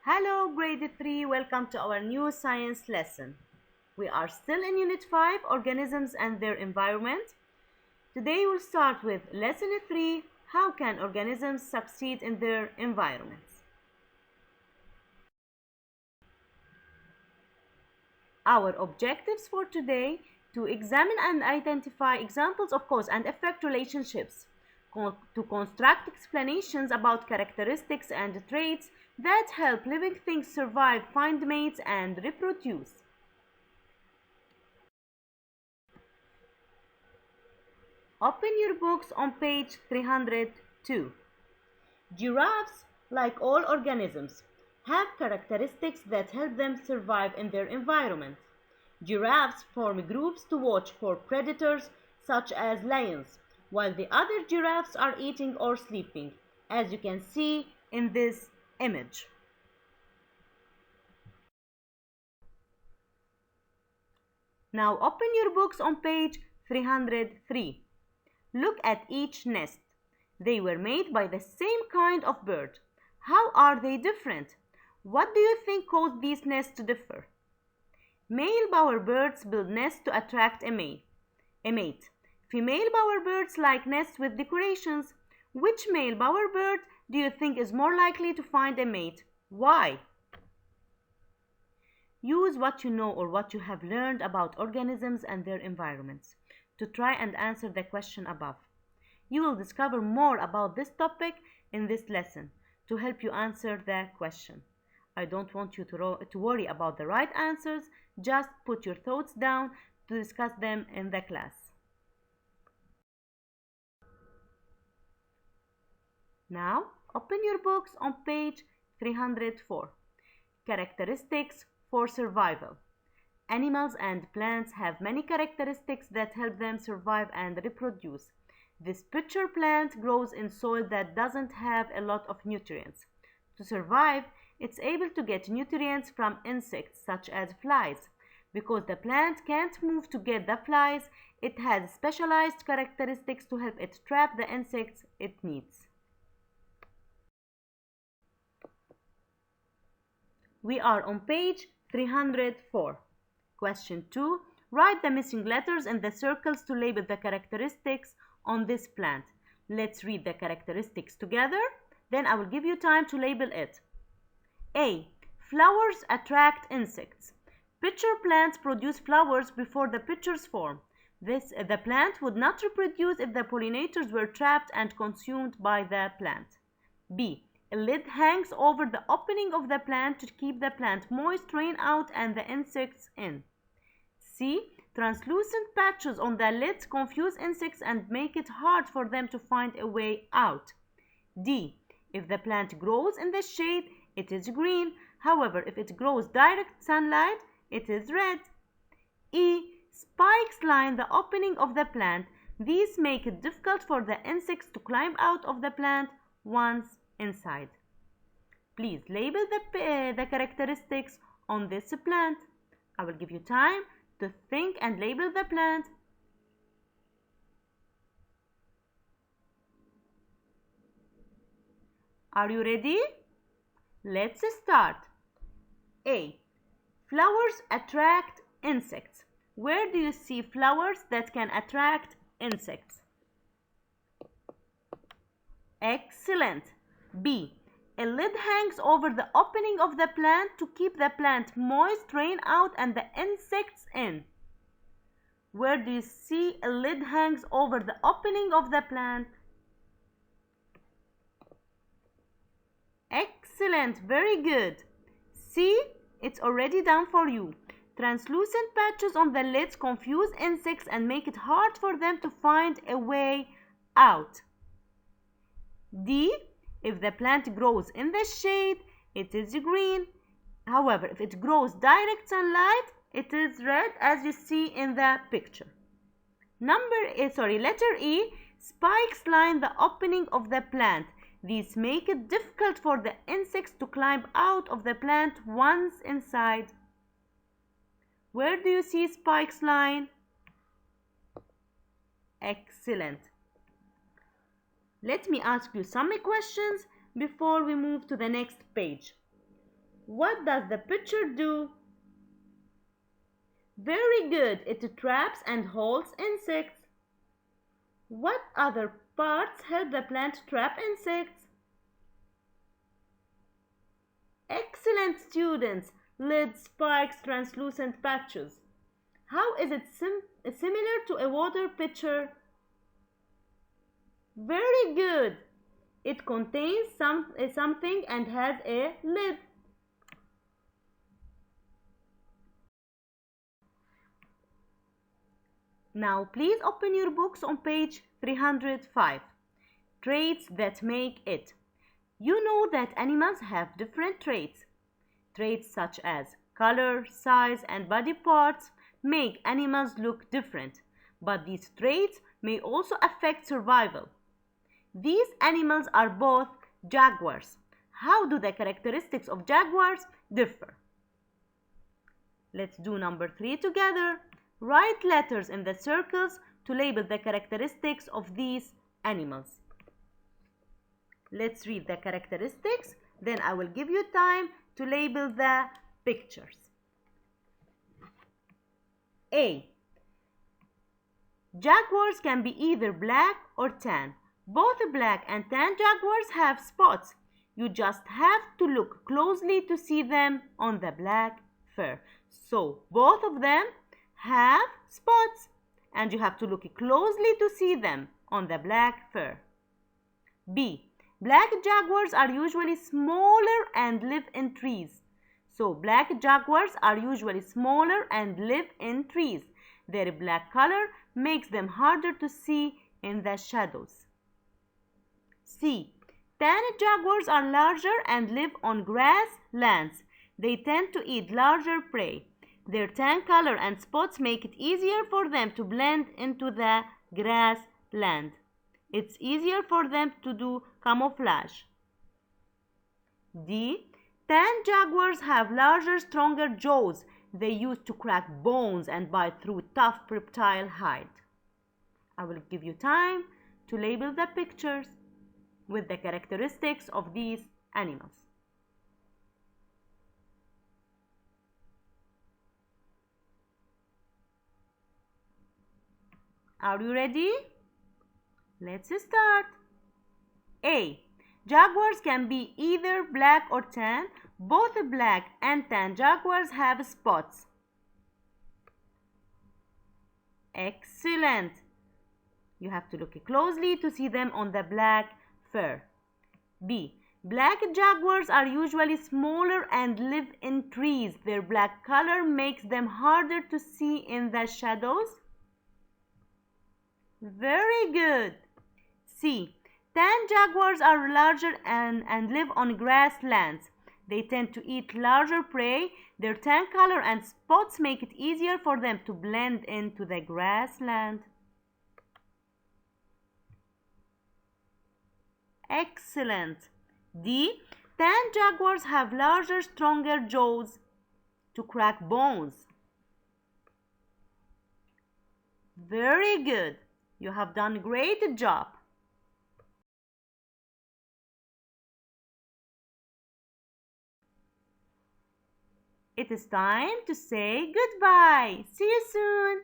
Hello, grade 3. Welcome to our new science lesson. We are still in Unit 5, Organisms and their environment. Today we'll start with Lesson 3, How can organisms succeed in their environments? Our objectives for today: to examine and identify examples of cause and effect relationships, to construct explanations about characteristics and traits that help living things survive, find mates, and reproduce. Open your books on page 302. Giraffes, like all organisms, have characteristics that help them survive in their environment. Giraffes form groups to watch for predators such as lions, while the other giraffes are eating or sleeping, as you can see in this image. Now open your books on page 303. Look at each nest. They were made by the same kind of bird. How are they different? What do you think caused these nests to differ? Male bowerbirds build nests to attract a mate. Female bowerbirds like nests with decorations. Which male bowerbird do you think is more likely to find a mate? Why? Use what you know or what you have learned about organisms and their environments to try and answer the question above. You will discover more about this topic in this lesson to help you answer the question. I don't want you to worry about the right answers. Just put your thoughts down to discuss them in the class. Now, open your books on page 304. Characteristics for survival. Animals and plants have many characteristics that help them survive and reproduce. This pitcher plant grows in soil that doesn't have a lot of nutrients. To survive, it's able to get nutrients from insects such as flies. Because the plant can't move to get the flies, it has specialized characteristics to help it trap the insects it needs. We are on page 304. Question 2. Write the missing letters in the circles to label the characteristics on this plant. Let's read the characteristics together. Then I will give you time to label it. A. Flowers attract insects. Pitcher plants produce flowers before the pitchers form. The plant would not reproduce if the pollinators were trapped and consumed by the plant. B. A lid hangs over the opening of the plant to keep the plant moist, rain out, and the insects in. C. Translucent patches on the lids confuse insects and make it hard for them to find a way out. D. If the plant grows in the shade, it is green. However, if it grows direct sunlight, it is red. E. Spikes line the opening of the plant. These make it difficult for the insects to climb out of the plant once inside. Please label the characteristics on this plant. I will give you time to think and label the plant. Are you ready? Let's start. A. Flowers attract insects. Where do you see flowers that can attract insects? Excellent. B. A lid hangs over the opening of the plant to keep the plant moist, rain out, and the insects in. Where do you see a lid hangs over the opening of the plant? Excellent, very good. See, it's already done for you. Translucent patches on the lids confuse insects and make it hard for them to find a way out. D. If the plant grows in the shade, it is green. However, if it grows direct sunlight, it is red, as you see in the picture. Letter E. Spikes line the opening of the plant. These make it difficult for the insects to climb out of the plant once inside. Where do you see spikes line? Excellent. Let me ask you some questions before we move to the next page. What does the pitcher do? Very good. It traps and holds insects. What other parts help the plant trap insects? Excellent, students. Lid, spikes, translucent patches. How is it similar to a water pitcher? Very good. It contains something and has a lid. Now please open your books on page 305. Traits that make it. You know that animals have different traits. Traits such as color, size, and body parts make animals look different, but these traits may also affect survival. These animals are both jaguars. How do the characteristics of jaguars differ? Let's do number 3 together. Write letters in the circles to label the characteristics of these animals. Let's read the characteristics, then I will give you time to label the pictures. A. Jaguars can be either black or tan. Both black and tan jaguars have spots. You just have to look closely to see them on the black fur. So both of them have spots, and you have to look closely to see them on the black fur. B. Black jaguars are usually smaller and live in trees. So black jaguars are usually smaller and live in trees. Their black color makes them harder to see in the shadows. C. Tan jaguars are larger and live on grasslands. They tend to eat larger prey. Their tan color and spots make it easier for them to blend into the grassland. It's easier for them to do camouflage. D. Tan jaguars have larger, stronger jaws. They use to crack bones and bite through tough reptile hide. I will give you time to label the pictures with the characteristics of these animals. Are you ready? Let's start. A. Jaguars can be either black or tan. Both black and tan jaguars have spots. Excellent. You have to look closely to see them on the black fur. B. Black jaguars are usually smaller and live in trees. Their black color makes them harder to see in the shadows. Very good. C. Tan jaguars are larger and live on grasslands. They tend to eat larger prey. Their tan color and spots make it easier for them to blend into the grassland. Excellent. D. Tan jaguars have larger, stronger jaws to crack bones. Very good. You have done a great job. It is time to say goodbye. See you soon.